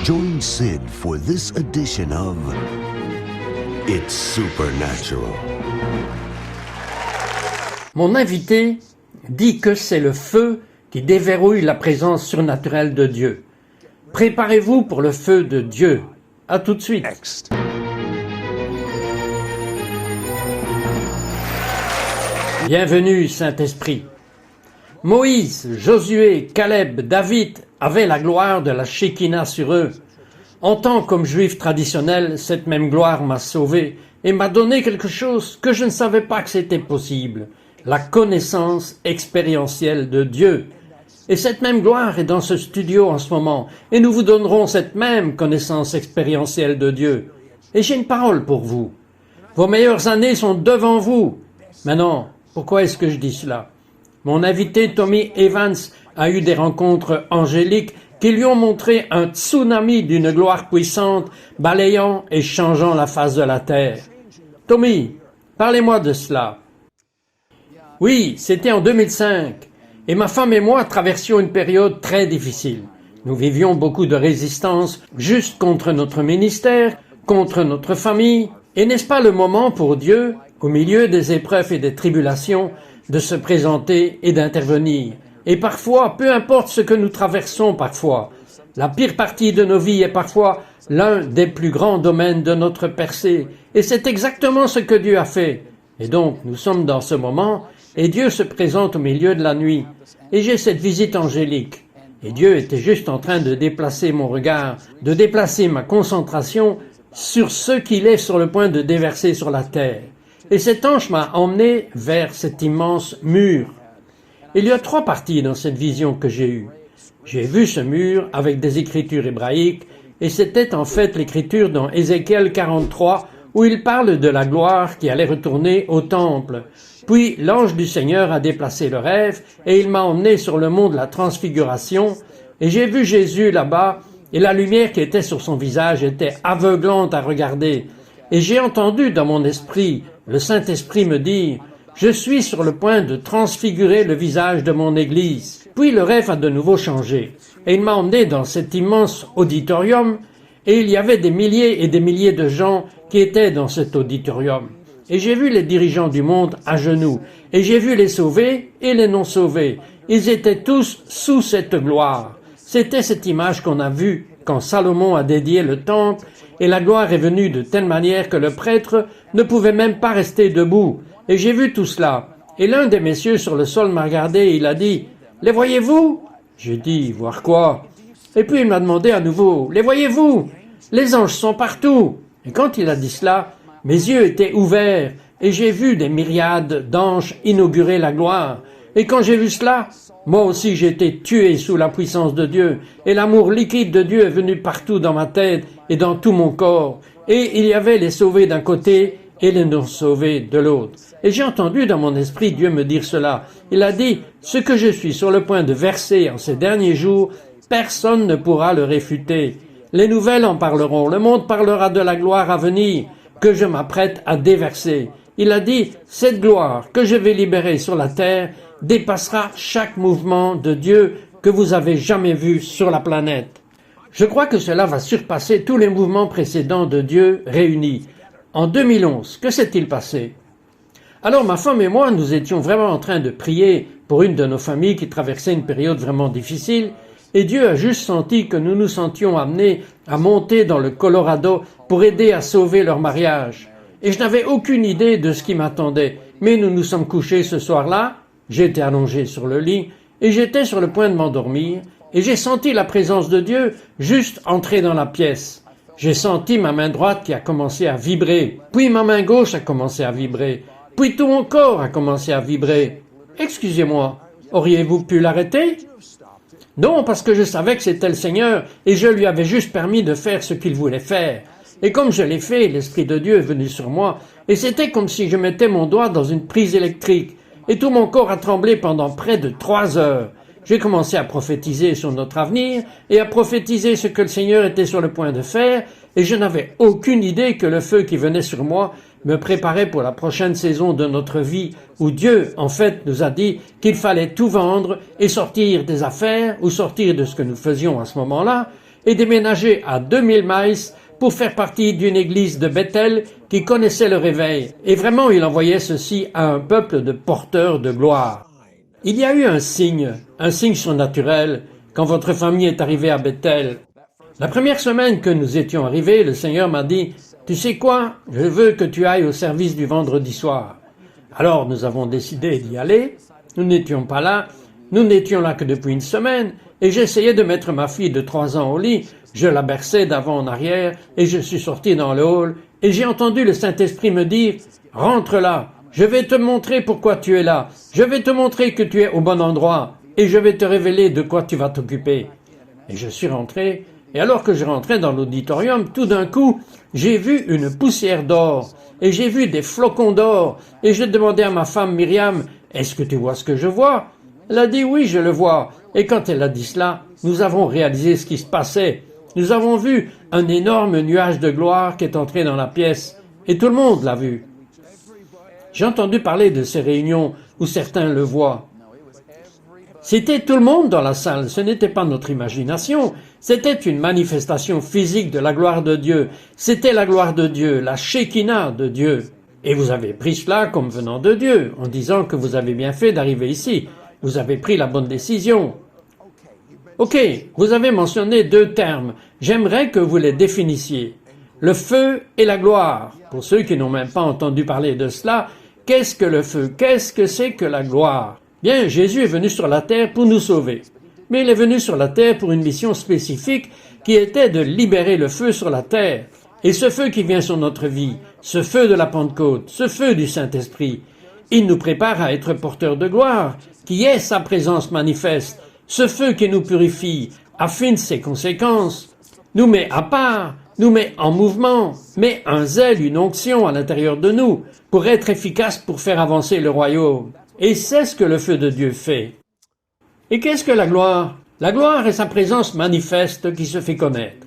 Join Sid for this edition of It's Supernatural. Mon invité dit que c'est le feu qui déverrouille la présence surnaturelle de Dieu. Préparez-vous pour le feu de Dieu. À tout de suite. Next. Bienvenue, Saint-Esprit. Moïse, Josué, Caleb, David avaient la gloire de la Shekinah sur eux. En tant comme juif traditionnel, cette même gloire m'a sauvé et m'a donné quelque chose que je ne savais pas que c'était possible, la connaissance expérientielle de Dieu. Et cette même gloire est dans ce studio en ce moment, et nous vous donnerons cette même connaissance expérientielle de Dieu. Et j'ai une parole pour vous. Vos meilleures années sont devant vous. Maintenant, pourquoi est-ce que je dis cela? Mon invité Tommy Evans a eu des rencontres angéliques qui lui ont montré un tsunami d'une gloire puissante, balayant et changeant la face de la terre. Tommy, parlez-moi de cela. Oui, c'était en 2005, et ma femme et moi traversions une période très difficile. Nous vivions beaucoup de résistance juste contre notre ministère, contre notre famille, et n'est-ce pas le moment pour Dieu, au milieu des épreuves et des tribulations, de se présenter et d'intervenir. Et parfois, peu importe ce que nous traversons parfois, la pire partie de nos vies est parfois l'un des plus grands domaines de notre percée. Et c'est exactement ce que Dieu a fait. Et donc, nous sommes dans ce moment, et Dieu se présente au milieu de la nuit. Et j'ai cette visite angélique. Et Dieu était juste en train de déplacer mon regard, de déplacer ma concentration sur ce qu'il est sur le point de déverser sur la terre. Et cet ange m'a emmené vers cet immense mur. Il y a 3 parties dans cette vision que j'ai eue. J'ai vu ce mur avec des écritures hébraïques, et c'était en fait l'écriture dans Ézéchiel 43, où il parle de la gloire qui allait retourner au temple. Puis l'ange du Seigneur a déplacé le rêve, et il m'a emmené sur le mont de la transfiguration, et j'ai vu Jésus là-bas, et la lumière qui était sur son visage était aveuglante à regarder. Et j'ai entendu dans mon esprit le Saint-Esprit me dire « Je suis sur le point de transfigurer le visage de mon Église. » Puis le rêve a de nouveau changé, et il m'a emmené dans cet immense auditorium, et il y avait des milliers et des milliers de gens qui étaient dans cet auditorium. Et j'ai vu les dirigeants du monde à genoux, et j'ai vu les sauvés et les non sauvés. Ils étaient tous sous cette gloire. C'était cette image qu'on a vue quand Salomon a dédié le temple, et la gloire est venue de telle manière que le prêtre ne pouvait même pas rester debout. Et j'ai vu tout cela. Et l'un des messieurs sur le sol m'a regardé et il a dit « Les voyez-vous » J'ai dit « Voir quoi ?» Et puis il m'a demandé à nouveau « Les voyez-vous » Les anges sont partout. Et quand il a dit cela, mes yeux étaient ouverts et j'ai vu des myriades d'anges inaugurer la gloire. Et quand j'ai vu cela, moi aussi j'ai été tué sous la puissance de Dieu, et l'amour liquide de Dieu est venu partout dans ma tête et dans tout mon corps. Et il y avait les sauvés d'un côté et les non-sauvés de l'autre. Et j'ai entendu dans mon esprit Dieu me dire cela. Il a dit, ce que je suis sur le point de verser en ces derniers jours, personne ne pourra le réfuter. Les nouvelles en parleront, le monde parlera de la gloire à venir, que je m'apprête à déverser. Il a dit, cette gloire que je vais libérer sur la terre dépassera chaque mouvement de Dieu que vous avez jamais vu sur la planète. Je crois que cela va surpasser tous les mouvements précédents de Dieu réunis. En 2011, que s'est-il passé? Alors ma femme et moi, nous étions vraiment en train de prier pour une de nos familles qui traversait une période vraiment difficile, et Dieu a juste senti que nous nous sentions amenés à monter dans le Colorado pour aider à sauver leur mariage. Et je n'avais aucune idée de ce qui m'attendait, mais nous nous sommes couchés ce soir-là. J'étais allongé sur le lit et j'étais sur le point de m'endormir et j'ai senti la présence de Dieu juste entrer dans la pièce. J'ai senti ma main droite qui a commencé à vibrer, puis ma main gauche a commencé à vibrer, puis tout mon corps a commencé à vibrer. Excusez-moi, auriez-vous pu l'arrêter? Non, parce que je savais que c'était le Seigneur et je lui avais juste permis de faire ce qu'il voulait faire. Et comme je l'ai fait, l'Esprit de Dieu est venu sur moi et c'était comme si je mettais mon doigt dans une prise électrique. Et tout mon corps a tremblé pendant près de 3 heures. J'ai commencé à prophétiser sur notre avenir et à prophétiser ce que le Seigneur était sur le point de faire, et je n'avais aucune idée que le feu qui venait sur moi me préparait pour la prochaine saison de notre vie, où Dieu, en fait, nous a dit qu'il fallait tout vendre et sortir des affaires ou sortir de ce que nous faisions à ce moment-là, et déménagé à 2000 miles pour faire partie d'une église de Bethel qui connaissait le réveil. Et vraiment, il envoyait ceci à un peuple de porteurs de gloire. Il y a eu un signe surnaturel, quand votre famille est arrivée à Bethel. La première semaine que nous étions arrivés, le Seigneur m'a dit, « Tu sais quoi? Je veux que tu ailles au service du vendredi soir. » Alors nous avons décidé d'y aller. Nous n'étions pas là. Nous n'étions là que depuis une semaine. Et j'essayais de mettre ma fille de 3 ans au lit. Je la berçais d'avant en arrière et je suis sorti dans le hall. Et j'ai entendu le Saint-Esprit me dire, « Rentre là. Je vais te montrer pourquoi tu es là. Je vais te montrer que tu es au bon endroit. Et je vais te révéler de quoi tu vas t'occuper. » Et je suis rentré. Et alors que je rentrais dans l'auditorium, tout d'un coup, j'ai vu une poussière d'or. Et j'ai vu des flocons d'or. Et je demandais à ma femme Myriam, « Est-ce que tu vois ce que je vois ?» Elle a dit, « Oui, je le vois. » Et quand elle a dit cela, nous avons réalisé ce qui se passait. Nous avons vu un énorme nuage de gloire qui est entré dans la pièce. Et tout le monde l'a vu. J'ai entendu parler de ces réunions où certains le voient. C'était tout le monde dans la salle, ce n'était pas notre imagination, c'était une manifestation physique de la gloire de Dieu, c'était la gloire de Dieu, la Shekinah de Dieu. Et vous avez pris cela comme venant de Dieu, en disant que vous avez bien fait d'arriver ici, vous avez pris la bonne décision. Ok, vous avez mentionné 2 termes, j'aimerais que vous les définissiez. Le feu et la gloire. Pour ceux qui n'ont même pas entendu parler de cela, qu'est-ce que le feu? Qu'est-ce que c'est que la gloire? Bien, Jésus est venu sur la terre pour nous sauver. Mais il est venu sur la terre pour une mission spécifique qui était de libérer le feu sur la terre. Et ce feu qui vient sur notre vie, ce feu de la Pentecôte, ce feu du Saint-Esprit, il nous prépare à être porteurs de gloire, qui est sa présence manifeste. Ce feu qui nous purifie, affine ses conséquences, nous met à part, nous met en mouvement, met un zèle, une onction à l'intérieur de nous, pour être efficace pour faire avancer le royaume. Et c'est ce que le feu de Dieu fait. Et qu'est-ce que la gloire? La gloire est sa présence manifeste qui se fait connaître.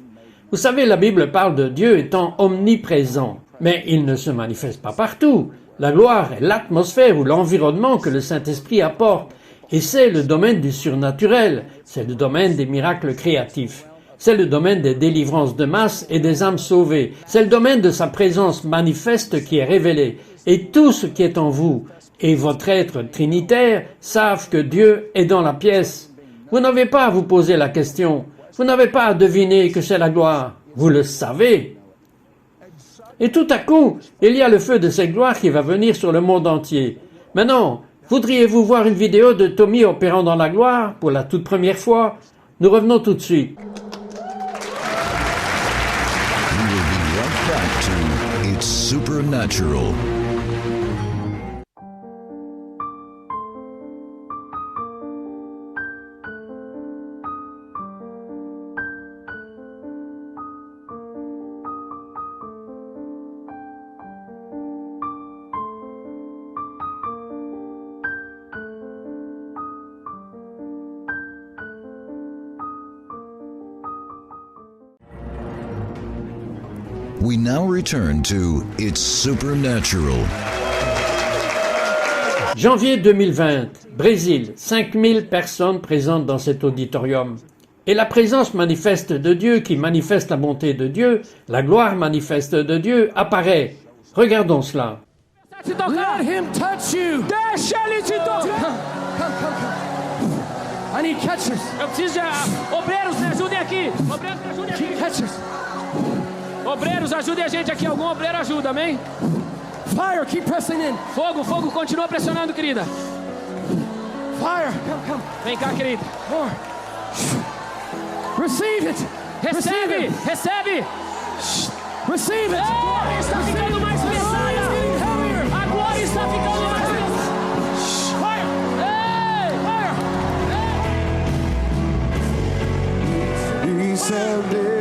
Vous savez, la Bible parle de Dieu étant omniprésent, mais il ne se manifeste pas partout. La gloire est l'atmosphère ou l'environnement que le Saint-Esprit apporte, et c'est le domaine du surnaturel, c'est le domaine des miracles créatifs. C'est le domaine des délivrances de masse et des âmes sauvées. C'est le domaine de sa présence manifeste qui est révélée. Et tout ce qui est en vous et votre être trinitaire savent que Dieu est dans la pièce. Vous n'avez pas à vous poser la question. Vous n'avez pas à deviner que c'est la gloire. Vous le savez. Et tout à coup, il y a le feu de cette gloire qui va venir sur le monde entier. Maintenant, voudriez-vous voir une vidéo de Tommy opérant dans la gloire pour la toute première fois? Nous revenons tout de suite. It's supernatural. We now return to It's Supernatural. Janvier 2020, Brésil, 5000 personnes présentes dans cet auditorium. Et la présence manifeste de Dieu qui manifeste la bonté de Dieu, la gloire manifeste de Dieu apparaît. Regardons cela. Let him touch you. Deixa ele te tocar. I need catchers. Eu preciso de obreiros, me ajudem aqui. Obreiros, me ajudem aqui. Catchers. Obreiros, ajudem a gente aqui. Algum obreiro ajuda, amém? Fire, keep pressing in. Fogo, fogo, continua pressionando, querida. Fire, come. Vem cá, querida. More. Receive it. Recebe. Receive it. Oh, está ficando mais pesada. A glória está ficando mais pesada. Fire. Fire. Incendeia.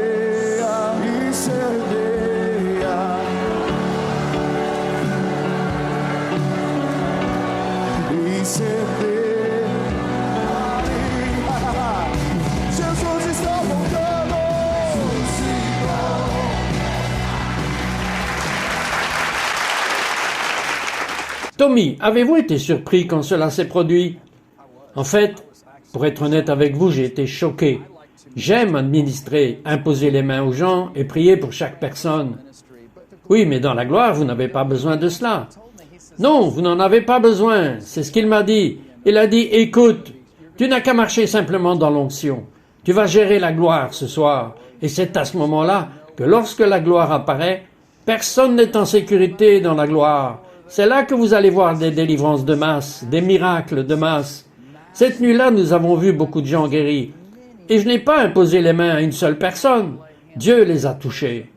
Jesus está voltando. Tommy, avez-vous été surpris quand cela s'est produit? En fait, pour être honnête avec vous, j'ai été choqué. J'aime administrer, imposer les mains aux gens et prier pour chaque personne. Oui, mais dans la gloire, vous n'avez pas besoin de cela. Non, vous n'en avez pas besoin. C'est ce qu'il m'a dit. Il a dit, écoute, tu n'as qu'à marcher simplement dans l'onction. Tu vas gérer la gloire ce soir. Et c'est à ce moment-là que lorsque la gloire apparaît, personne n'est en sécurité dans la gloire. C'est là que vous allez voir des délivrances de masse, des miracles de masse. Cette nuit-là, nous avons vu beaucoup de gens guéris. Et je n'ai pas imposé les mains à une seule personne. Dieu les a touchés.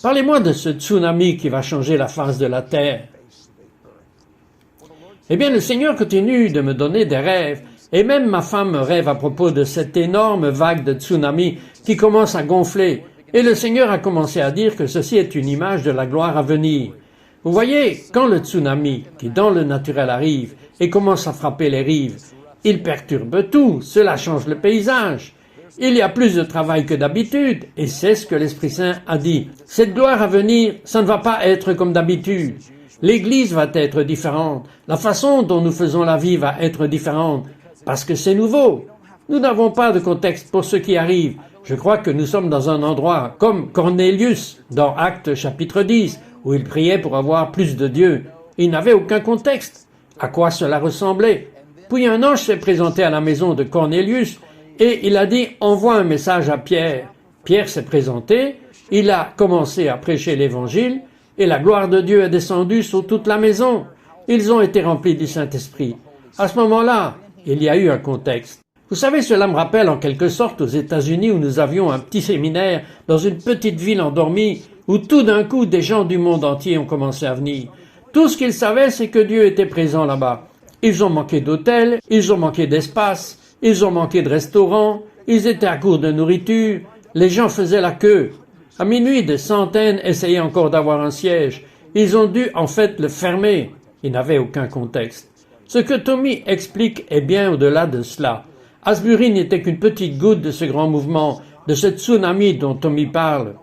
Parlez-moi de ce tsunami qui va changer la face de la terre. Eh bien, le Seigneur continue de me donner des rêves. Et même ma femme rêve à propos de cette énorme vague de tsunami qui commence à gonfler. Et le Seigneur a commencé à dire que ceci est une image de la gloire à venir. Vous voyez, quand le tsunami, qui dans le naturel arrive et commence à frapper les rives, il perturbe tout, cela change le paysage. Il y a plus de travail que d'habitude, et c'est ce que l'Esprit Saint a dit. Cette gloire à venir, ça ne va pas être comme d'habitude. L'Église va être différente. La façon dont nous faisons la vie va être différente. Parce que c'est nouveau. Nous n'avons pas de contexte pour ce qui arrive. Je crois que nous sommes dans un endroit comme Cornélius, dans Actes chapitre 10, où il priait pour avoir plus de Dieu. Il n'avait aucun contexte. À quoi cela ressemblait? Puis un ange s'est présenté à la maison de Cornélius et il a dit « Envoie un message à Pierre ». Pierre s'est présenté, il a commencé à prêcher l'Évangile et la gloire de Dieu est descendue sur toute la maison. Ils ont été remplis du Saint-Esprit. À ce moment-là, il y a eu un contexte. Vous savez, cela me rappelle en quelque sorte aux États-Unis où nous avions un petit séminaire dans une petite ville endormie où tout d'un coup des gens du monde entier ont commencé à venir. Tout ce qu'ils savaient, c'est que Dieu était présent là-bas. Ils ont manqué d'hôtels, ils ont manqué d'espace, ils ont manqué de restaurants, ils étaient à court de nourriture, les gens faisaient la queue. À minuit, des centaines essayaient encore d'avoir un siège. Ils ont dû en fait le fermer. Ils n'avaient aucun contexte. Ce que Tommy explique est bien au-delà de cela. Asbury n'était qu'une petite goutte de ce grand mouvement, de ce tsunami dont Tommy parle.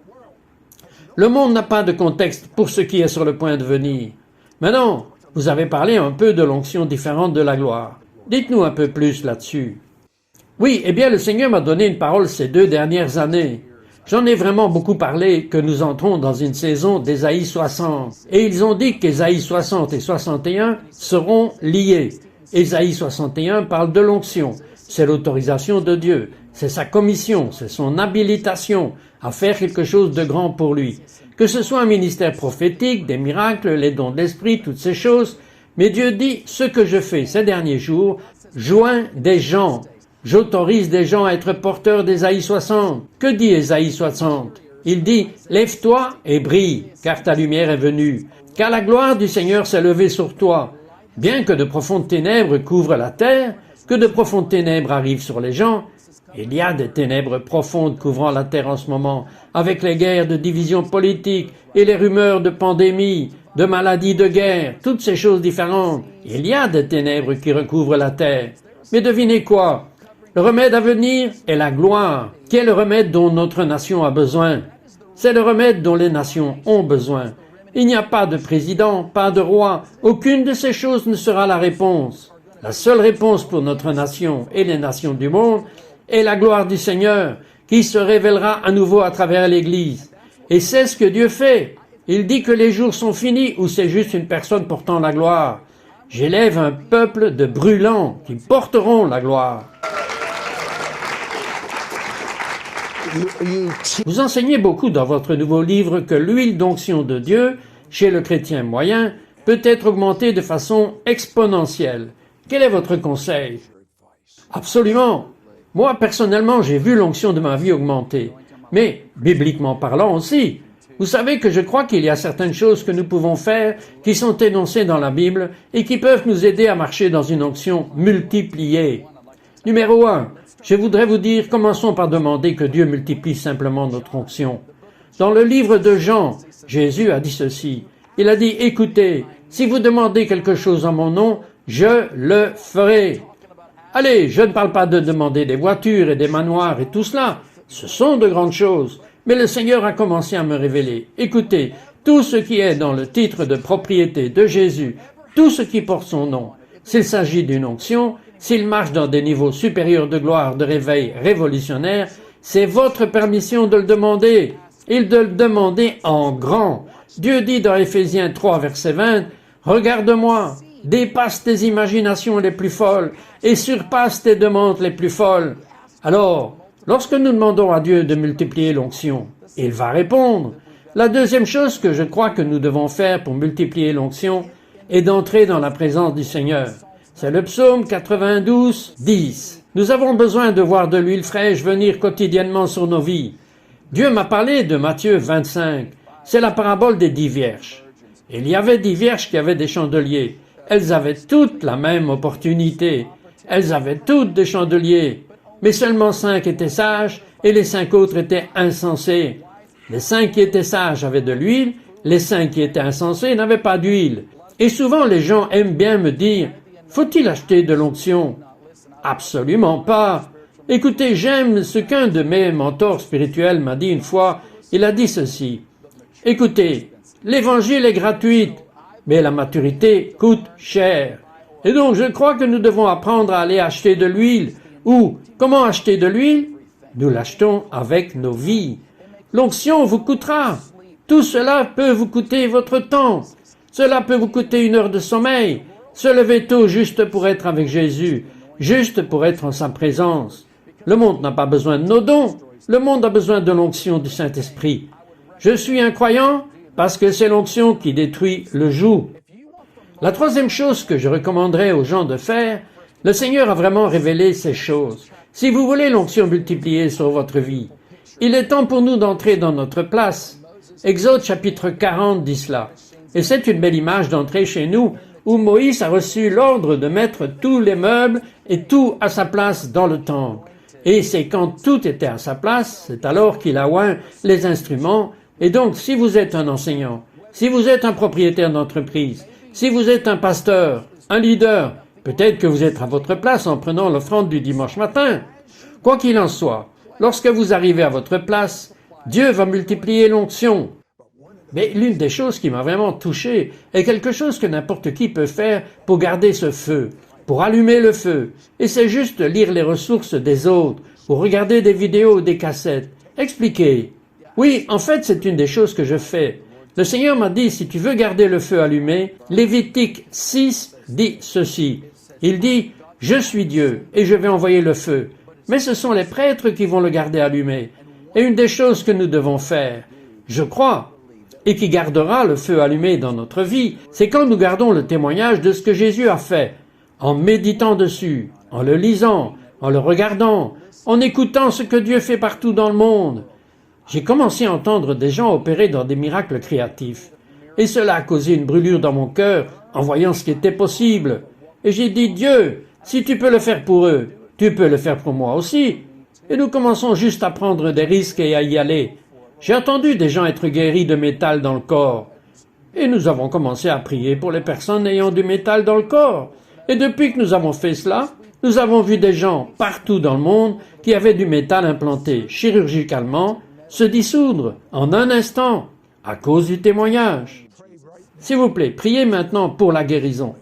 Le monde n'a pas de contexte pour ce qui est sur le point de venir. Maintenant, vous avez parlé un peu de l'onction différente de la gloire. Dites-nous un peu plus là-dessus. Oui, eh bien le Seigneur m'a donné une parole ces 2 dernières années. J'en ai vraiment beaucoup parlé que nous entrons dans une saison d'Ésaïe 60. Et ils ont dit qu'Ésaïe 60 et 61 seront liés. Ésaïe 61 parle de l'onction. C'est l'autorisation de Dieu. C'est sa commission, c'est son habilitation à faire quelque chose de grand pour lui. Que ce soit un ministère prophétique, des miracles, les dons de l'esprit, toutes ces choses. Mais Dieu dit, ce que je fais ces derniers jours, joins des gens. J'autorise des gens à être porteurs d'Ésaïe 60. Que dit Ésaïe 60? Il dit, lève-toi et brille, car ta lumière est venue. Car la gloire du Seigneur s'est levée sur toi. Bien que de profondes ténèbres couvrent la terre, que de profondes ténèbres arrivent sur les gens, il y a des ténèbres profondes couvrant la terre en ce moment, avec les guerres de division politique et les rumeurs de pandémie, de maladies de guerre, toutes ces choses différentes. Il y a des ténèbres qui recouvrent la terre. Mais devinez quoi? Le remède à venir est la gloire, qui est le remède dont notre nation a besoin. C'est le remède dont les nations ont besoin. Il n'y a pas de président, pas de roi, aucune de ces choses ne sera la réponse. La seule réponse pour notre nation et les nations du monde est la gloire du Seigneur, qui se révélera à nouveau à travers l'Église. Et c'est ce que Dieu fait. Il dit que les jours sont finis ou c'est juste une personne portant la gloire. J'élève un peuple de brûlants qui porteront la gloire. Vous enseignez beaucoup dans votre nouveau livre que l'huile d'onction de Dieu, chez le chrétien moyen, peut être augmentée de façon exponentielle. Quel est votre conseil? Absolument. Moi, personnellement, j'ai vu l'onction de ma vie augmenter. Mais, bibliquement parlant aussi, vous savez que je crois qu'il y a certaines choses que nous pouvons faire qui sont énoncées dans la Bible et qui peuvent nous aider à marcher dans une onction multipliée. Numéro 1. Je voudrais vous dire, commençons par demander que Dieu multiplie simplement notre onction. Dans le livre de Jean, Jésus a dit ceci. Il a dit, écoutez, si vous demandez quelque chose en mon nom, je le ferai. Allez, je ne parle pas de demander des voitures et des manoirs et tout cela. Ce sont de grandes choses. Mais le Seigneur a commencé à me révéler. Écoutez, tout ce qui est dans le titre de propriété de Jésus, tout ce qui porte son nom, s'il s'agit d'une onction, s'il marche dans des niveaux supérieurs de gloire, de réveil révolutionnaire, c'est votre permission de le demander, et de le demander en grand. Dieu dit dans Éphésiens 3, verset 20, « Regarde-moi, dépasse tes imaginations les plus folles et surpasse tes demandes les plus folles. » Alors, lorsque nous demandons à Dieu de multiplier l'onction, il va répondre. La deuxième chose que je crois que nous devons faire pour multiplier l'onction est d'entrer dans la présence du Seigneur. C'est le psaume 92, 10. Nous avons besoin de voir de l'huile fraîche venir quotidiennement sur nos vies. Dieu m'a parlé de Matthieu 25. C'est la parabole des 10 vierges. Il y avait 10 vierges qui avaient des chandeliers. Elles avaient toutes la même opportunité. Elles avaient toutes des chandeliers. Mais seulement 5 étaient sages et les 5 autres étaient insensés. Les 5 qui étaient sages avaient de l'huile, les 5 qui étaient insensés n'avaient pas d'huile. Et souvent les gens aiment bien me dire « Faut-il acheter de l'onction ?» Absolument pas. Écoutez, j'aime ce qu'un de mes mentors spirituels m'a dit une fois. Il a dit ceci. Écoutez, l'évangile est gratuit, mais la maturité coûte cher. Et donc je crois que nous devons apprendre à aller acheter de l'huile. Ou, comment acheter de l'huile? Nous l'achetons avec nos vies. L'onction vous coûtera. Tout cela peut vous coûter votre temps. Cela peut vous coûter 1 heure de sommeil. Se lever tôt juste pour être avec Jésus, juste pour être en sa présence. Le monde n'a pas besoin de nos dons. Le monde a besoin de l'onction du Saint-Esprit. Je suis un croyant parce que c'est l'onction qui détruit le joug. La troisième chose que je recommanderais aux gens de faire, le Seigneur a vraiment révélé ces choses. Si vous voulez l'onction multipliée sur votre vie, il est temps pour nous d'entrer dans notre place. Exode chapitre 40 dit cela. Et c'est une belle image d'entrer chez nous où Moïse a reçu l'ordre de mettre tous les meubles et tout à sa place dans le temple. Et c'est quand tout était à sa place, c'est alors qu'il a oint les instruments. Et donc, si vous êtes un enseignant, si vous êtes un propriétaire d'entreprise, si vous êtes un pasteur, un leader, peut-être que vous êtes à votre place en prenant l'offrande du dimanche matin. Quoi qu'il en soit, lorsque vous arrivez à votre place, Dieu va multiplier l'onction. Mais l'une des choses qui m'a vraiment touché est quelque chose que n'importe qui peut faire pour garder ce feu, pour allumer le feu. Et c'est juste lire les ressources des autres, ou regarder des vidéos ou des cassettes. Expliquez. Oui, en fait, c'est une des choses que je fais. Le Seigneur m'a dit, si tu veux garder le feu allumé, Lévitique 6 dit ceci. Il dit, je suis Dieu et je vais envoyer le feu. Mais ce sont les prêtres qui vont le garder allumé. Et une des choses que nous devons faire, je crois, et qui gardera le feu allumé dans notre vie, c'est quand nous gardons le témoignage de ce que Jésus a fait, en méditant dessus, en le lisant, en le regardant, en écoutant ce que Dieu fait partout dans le monde. J'ai commencé à entendre des gens opérer dans des miracles créatifs. Et cela a causé une brûlure dans mon cœur en voyant ce qui était possible. Et j'ai dit, Dieu, si tu peux le faire pour eux, tu peux le faire pour moi aussi. Et nous commençons juste à prendre des risques et à y aller. J'ai entendu des gens être guéris de métal dans le corps. Et nous avons commencé à prier pour les personnes ayant du métal dans le corps. Et depuis que nous avons fait cela, nous avons vu des gens partout dans le monde qui avaient du métal implanté chirurgicalement se dissoudre en un instant à cause du témoignage. S'il vous plaît, priez maintenant pour la guérison.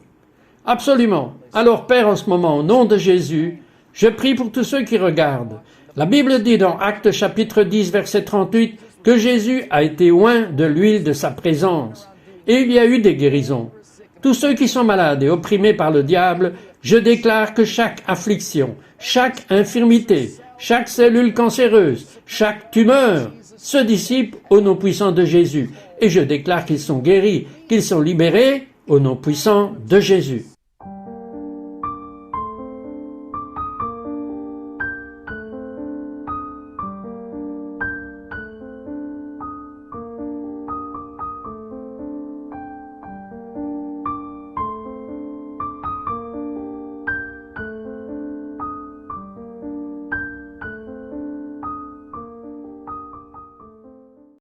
Absolument. Alors, Père, en ce moment, au nom de Jésus, je prie pour tous ceux qui regardent. La Bible dit dans Actes chapitre 10, verset 38, que Jésus a été oint de l'huile de sa présence. Et il y a eu des guérisons. Tous ceux qui sont malades et opprimés par le diable, je déclare que chaque affliction, chaque infirmité, chaque cellule cancéreuse, chaque tumeur se dissipe au nom puissant de Jésus. Et je déclare qu'ils sont guéris, qu'ils sont libérés au nom puissant de Jésus.